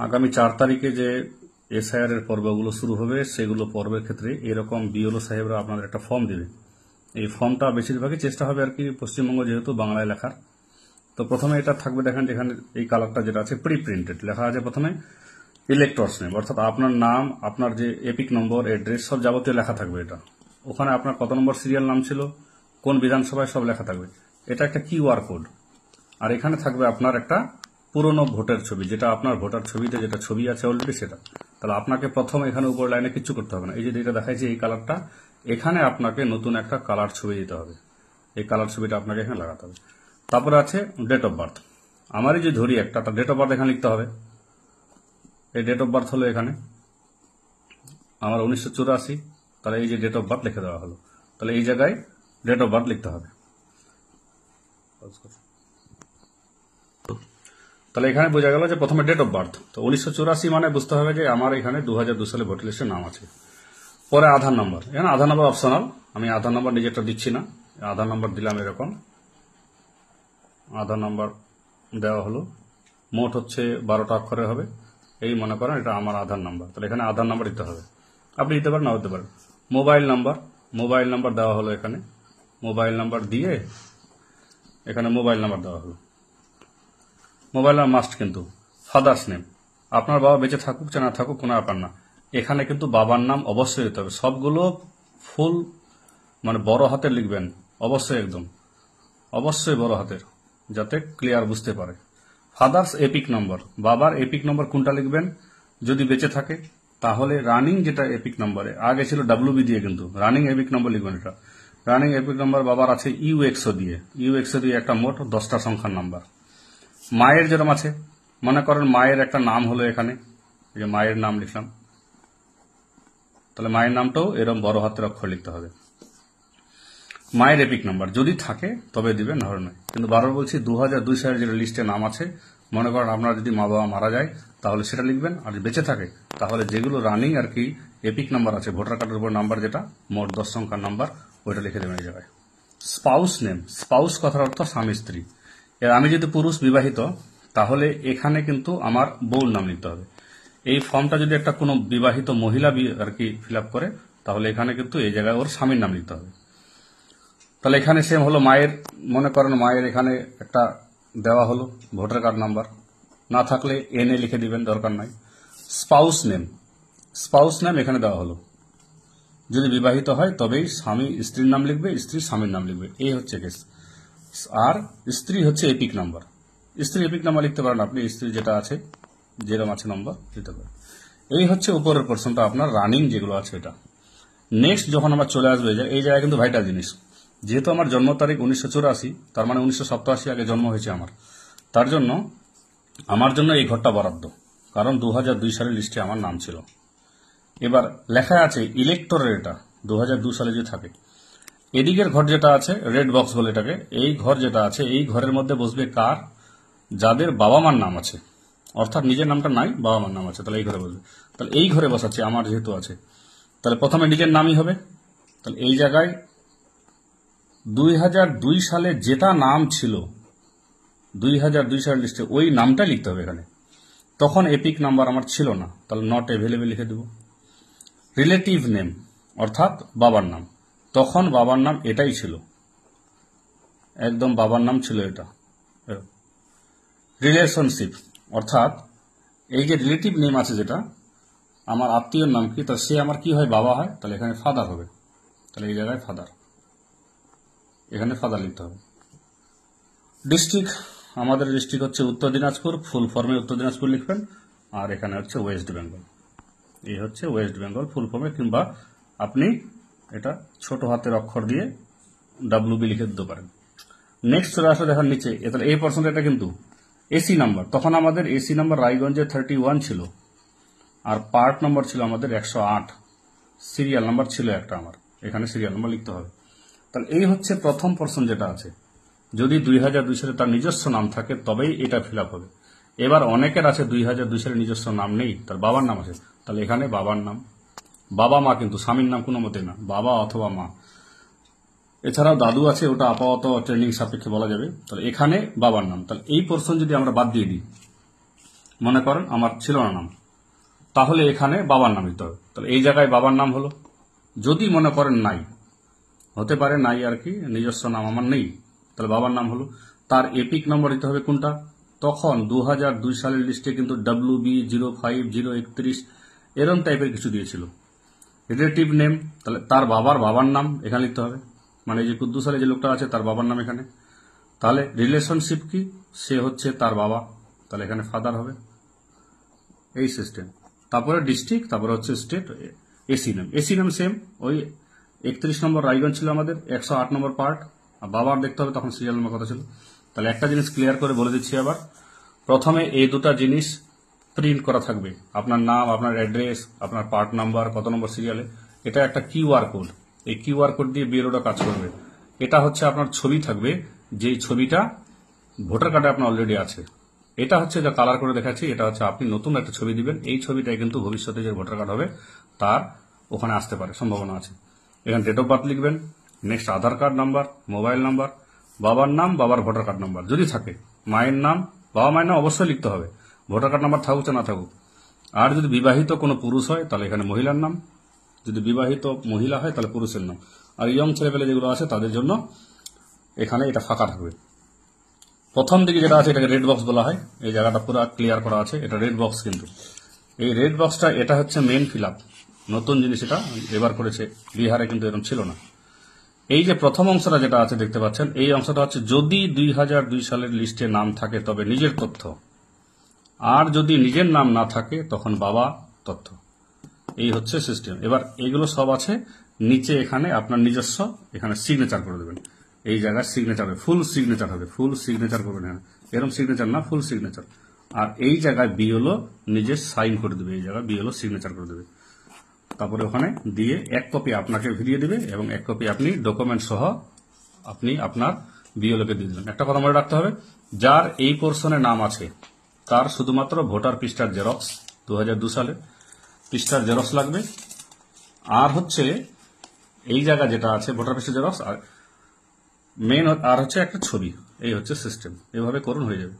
আগামী 4 তারিখে যে এসআইআর এর পর্বগুলো শুরু হবে সেগুলো পর্বের ক্ষেত্রে এরকম বিএলও সাহেবরা আপনাদের একটা ফর্ম দেবে। এই ফর্মটা বেশিরভাগই চেষ্টা হবে আর কি পশ্চিমবঙ্গ যেহেতু বাংলায় লেখার। তো প্রথমে এটা থাকবে, দেখেন এখানে এই কালারটা যেটা আছে প্রি প্রিন্টেড লেখা আছে প্রথমে ইলেক্টরস নেম, অর্থাৎ আপনার নাম, আপনার যে এপিক নম্বর, অ্যাড্রেস সব যাবতীয় লেখা থাকবে। এটা ওখানে আপনার কত নম্বর সিরিয়াল নাম ছিল, কোন বিধানসভায় সব লেখা থাকবে। এটা একটা কিউআর কোড। আর এখানে থাকবে আপনার একটা পুরনো ভোটার ছবি, যেটা আপনার ভোটার ছবিতে যেটা ছবি আছে অলরেডি সেটা। তাহলে আপনাকে প্রথম এখানে উপর লাইনে কিছু করতে হবে না। এই যে যেটা দেখাইছে এই কালারটা, এখানে আপনাকে নতুন একটা কালার ছবি দিতে হবে। এই কালার ছবিটা আপনাকে এখানে লাগাতে হবে। তারপরে আছে ডেট অফ বার্থ। আমারই যে ধরি একটা, তার ডেট অফ বার্থ এখানে লিখতে হবে। এই ডেট অফ বার্থ হলো এখানে আমার 1984, তাহলে এই যে ডেট অফ বার্থ লিখে দেওয়া হলো। তাহলে এই জায়গায় ডেট অফ বার্থ লিখতে হবে। তাহলে এখানে বোঝা গেল যে প্রথমে ডেট অফ বার্থ, তো 1984 মানে বুঝতে হবে যে আমার এখানে 2002 সালে ভোটার লিস্টে নাম আছে। পরে আধার নাম্বার, এখানে আধার নাম্বার অপশনাল, আমি আধার নাম্বার নিজেরটা দিচ্ছি না। আধার নাম্বার দিলাম এরকম, আধার নাম্বার দেওয়া হলো। মোট হচ্ছে 12টা অক্ষরে হবে। এই মনে করেন এটা আমার আধার নাম্বার, তাহলে এখানে আধার নাম্বার দিতে হবে। আপনি দিতে পারেন, না দিতে পারেন। মোবাইল নাম্বার, মোবাইল নাম্বার দেওয়া হলো এখানে। মোবাইল নাম্বার দিয়ে এখানে মোবাইল নাম্বার দেওয়া হলো। মোবাইল নাম্বার মাস্ট কিন্তু। ফাদার্স নেম, আপনার বাবা বেঁচে থাকুক চাই না থাকুক কোনো ব্যাপার না, এখানে কিন্তু বাবার নাম অবশ্যই দিতে হবে। সবগুলো ফুল মানে বড় হাতের লিখবেন অবশ্যই, একদম অবশ্যই বড় হাতের, যাতে ক্লিয়ার বুঝতে পারে। ফাদার্স এপিক নম্বর, বাবার এপিক নম্বর কোনটা লিখবেন যদি বেঁচে থাকে, তাহলে রানিং যেটা এপিক নম্বরে আগে ছিল ডাব্লিউবি দিয়ে, কিন্তু রানিং এপিক নম্বর লিখবেন। এটা রানিং এপিক নম্বর বাবার আছে ইউএক্সও দিয়ে, ইউএক্সও দিয়ে একটা মোট 10টা সংখ্যার নাম্বার। মায়ের যেরকম আছে, মনে করেন মায়ের একটা নাম হলো এখানে, এই যে মায়ের নাম লিখলাম, তাহলে মায়ের নামটাও এরকম বড় হাতের অক্ষর লিখতে হবে। মায়ের এপিক নাম্বার যদি থাকে তবে দিবেন, নাহলে নয়। কিন্তু বারবার বলছি 2002 সালের যে লিস্টে নাম আছে, মনে করেন আপনার যদি মা বাবা মারা যায় তাহলে সেটা লিখবেন, আর যদি বেঁচে থাকে তাহলে যেগুলো রানিং আর কি এপিক নাম্বার আছে ভোটার কার্ডের উপর নাম্বার, যেটা মোট 10 সংখ্যার নাম্বার, ওইটা লিখে দেবেন এই জায়গায়। স্পাউস নেম, স্পাউস কথার অর্থ স্বামী স্ত্রী। এর আমি যদি পুরুষ বিবাহিত, তাহলে এখানে কিন্তু আমার বউর নাম লিখতে হবে। এই ফর্মটা যদি একটা কোনো বিবাহিত মহিলা আর কি ফিল আপ করে, তাহলে এখানে কিন্তু এই জায়গায় ওর স্বামীর নাম লিখতে হবে। তাহলে এখানে সেম হলো মায়ের, মনে করেন মায়ের এখানে একটা দেওয়া হলো ভোটার কার্ড নাম্বার, না থাকলে এনএ লিখে দিবেন, দরকার নাই। স্পাউস নেম, স্পাউস নেম এখানে দেওয়া হলো। যদি বিবাহিত হয় তবেই স্বামী স্ত্রীর নাম লিখবে, স্ত্রী স্বামীর নাম লিখবে, এই হচ্ছে কেস। আর স্ত্রী হচ্ছে এপিক নাম্বার, স্ত্রী এপিক নাম্বার লিখতে পারেন আপনি, স্ত্রী যেটা আছে যেরকম আছে নম্বর দিতে পারেন। এই হচ্ছে উপরের পোর্শনটা আপনার রানিং যেগুলো আছে এটা। নেক্সট যখন আমার চলে আসবে, এই জায়গায় কিন্তু ভাইটাল জিনিস, যেহেতু আমার জন্ম তারিখ 1984, তার মানে 1987 আগে জন্ম হয়েছে আমার, তার জন্য আমার জন্য এই ঘরটা বরাদ্দ, কারণ 2002 সালের লিস্টে আমার নাম ছিল। এবার লেখা আছে ইলেক্টরের, এটা 2002 সালে যে থাকে, এদিকের ঘর যেটা আছে রেড বক্স বলে এটাকে, এই ঘর যেটা আছে এই ঘরের মধ্যে বসবে কার, যাদের বাবা মার নাম আছে, অর্থাৎ নিজের নামটা নাই বাবা মার নাম আছে, তাহলে এই ঘরে বসবে। তাহলে এই ঘরে বসাচ্ছে আমার যেহেতু আছে, তাহলে প্রথমে নিজের নামই হবে। তাহলে এই জায়গায় 2002 সালে যেটা নাম ছিল 2002 সালের লিস্টে, ওই নামটা লিখতে হবে এখানে। তখন এপিক নাম্বার আমার ছিল না, তাহলে নট এভেলেবেল লিখে দেব। রিলেটিভ নেম অর্থাৎ বাবার নাম, তখন বাবার নাম এটাই ছিল, একদম বাবার নাম ছিল এটা। রিলেশনশিপ অর্থাৎ এই যে রিলেটিভ নেম আছে যেটা, আমার আত্মীয়র নাম কি, তাহলে সে আমার কি হয়, বাবা হয়, তাহলে এখানে ফাদার হবে। তাহলে এই জায়গায় ফাদার, এখানে ফাদার লিখতে হবে। ডিস্ট্রিক্ট, আমাদের ডিস্ট্রিক্ট হচ্ছে উত্তর দিনাজপুর, ফুল ফর্মে উত্তর দিনাজপুর লিখবেন। আর এখানে হচ্ছে ওয়েস্ট বেঙ্গল, এই হচ্ছে ওয়েস্ট বেঙ্গল ফুল ফর্মে, কিংবা আপনি এটা ছোট হাতের অক্ষর দিয়ে ডাব্লিউবি লিখে দিতে পারেন। নেক্সট চলে আসলে দেখার নিচে, তাহলে এই পার্সেন্ট এটা কিন্তু এসি নাম্বার, তখন আমাদের এসি নাম্বার রায়গঞ্জে 31 ছিল, আর পার্ট নাম্বার ছিল আমাদের 108, সিরিয়াল নাম্বার ছিল একটা আমার, এখানে সিরিয়াল নাম্বার লিখতে হবে। তাহলে এই হচ্ছে প্রথম পার্সন যেটা আছে, যদি 2002 সালে তার নিজস্ব নাম থাকে তবেই এটা ফিল আপ হবে। এবার অনেকের আছে 2002 সালে নিজস্ব নাম নেই, তার বাবার নাম আছে, তাহলে এখানে বাবার নাম, বাবা মা কিন্তু স্বামীর নাম কোনো মতে না, বাবা অথবা মা। এছাড়াও দাদু আছে, ওটা আপাতত ট্রেনিং সাপেক্ষে বলা যাবে। তাহলে এখানে বাবার নাম, তাহলে এই পোর্শন যদি আমরা বাদ দিয়ে দিই, মনে করেন আমার ছিল না নাম, তাহলে এখানে বাবার নাম দিতে হবে। তাহলে এই জায়গায় বাবার নাম হলো। যদি মনে করেন নাই, হতে পারে নাই আর কি, নিজস্ব নাম আমার নেই, তাহলে বাবার নাম হলো। তার এপিক নম্বর দিতে হবে কোনটা, তখন 2002 সালের লিস্টে কিন্তু WB05031 এরকম টাইপের কিছু দিয়েছিল। রিলেটিভ নেম, তাহলে তার বাবার নাম এখানে লিখতে হবে, মানে যে কুদ্দুস সালে যে লোকটা আছে তার বাবার নাম এখানে। তাহলে রিলেশনশিপ কি, সে হচ্ছে তার বাবা, তাহলে এখানে ফাদার হবে। এই সিস্টেম। তারপরে ডিস্ট্রিক্ট, তারপরে হচ্ছে স্টেট, এসি নেম সেম, ওই 31 নম্বর রায়গঞ্জ ছিল আমাদের, 108 নম্বর পার্ট। আর বাবার দেখতে হবে, তখন সিরিয়াল নম্বর কথা ছিল। তাহলে একটা জিনিস ক্লিয়ার করে বলে দিচ্ছি আবার, প্রথমে এই দুটা জিনিস প্রিন্ট করা থাকবে, আপনার নাম, আপনার অ্যাড্রেস, আপনার পার্ট নাম্বার, কত নম্বর সিরিয়ালে, এটা একটা কিউআর কোড। এই কিউআর কোড দিয়ে বিএলওটা কাজ করবে। এটা হচ্ছে আপনার ছবি থাকবে, যেই ছবিটা ভোটার কার্ডে আপনার অলরেডি আছে। এটা হচ্ছে যা কালার করে দেখাচ্ছি, এটা হচ্ছে আপনি নতুন একটা ছবি দিবেন। এই ছবিটাই কিন্তু ভবিষ্যতে যে ভোটার কার্ড হবে তার ওখানে আসতে পারে, সম্ভাবনা আছে। এখানে ডেট অফ বার্থ লিখবেন, নেক্সট আধার কার্ড নাম্বার, মোবাইল নাম্বার, বাবার নাম, বাবার ভোটার কার্ড নাম্বার যদি থাকে, মায়ের নাম, বাবা মায়ের নাম অবশ্যই লিখতে হবে, ভোটার কার্ড নাম্বার থাকুক না থাকুক। আর যদি বিবাহিত কোনো পুরুষ হয় তাহলে এখানে মহিলার নাম, যদি বিবাহিত মহিলা হয় তাহলে পুরুষের নাম। আর ইয়ং ছেলেপেলে যেগুলো আছে তাদের জন্য এখানে এটা ফাঁকা থাকবে। প্রথম দিকে যেটা আছে এটাকে রেড বক্স বলা হয়, এই জায়গাটা পুরো ক্লিয়ার করা আছে, এটা রেড বক্স। কিন্তু এই রেড বক্সটা এটা হচ্ছে মেন ফিল আপ, নতুন জিনিস, এটা এবার করেছে, বিহারে কিন্তু এরকম ছিল না। এই যে প্রথম অংশটা যেটা আছে দেখতে পাচ্ছেন, এই অংশটা হচ্ছে যদি 2002 সালের লিস্টে নাম থাকে তবে নিজের তথ্য, আর যদি নিজের নাম না থাকে তখন বাবা তথ্য। এই হচ্ছে সিস্টেম। এবার এগুলো সব আছে নিচে, এখানে আপনার নিজস্ব, এখানে সিগনেচার করে দেবেন। এই জায়গায় সিগনেচার হবে, ফুল সিগনেচার হবে, ফুল সিগনেচার করবেন এখানে, এরকম সিগনেচার না, ফুল সিগনেচার। আর এই জায়গায় বিএলও নিজের সাইন করে দেবে, এই জায়গায় বিএলও সিগনেচার করে দেবে। তারপরে ওখানে দিয়ে এক কপি আপনাকে ফিরিয়ে দেবে এবং এক কপি আপনি ডকুমেন্ট সহ আপনি আপনার বিএলওকে দিয়ে দেবেন। একটা কথা মনে রাখতে হবে, যার এই পোর্শনে নাম আছে তার শুধুমাত্র ভোটার পৃষ্ঠার জেরক্স, 2002 সালে পৃষ্ঠার জেরক্স লাগবে। আর হচ্ছে এই জায়গা যেটা আছে ভোটার পৃষ্ঠার জেরক্স, আর মেন আর হচ্ছে একটা ছবি। এই হচ্ছে সিস্টেম, এভাবে করুন, হয়ে যাবে।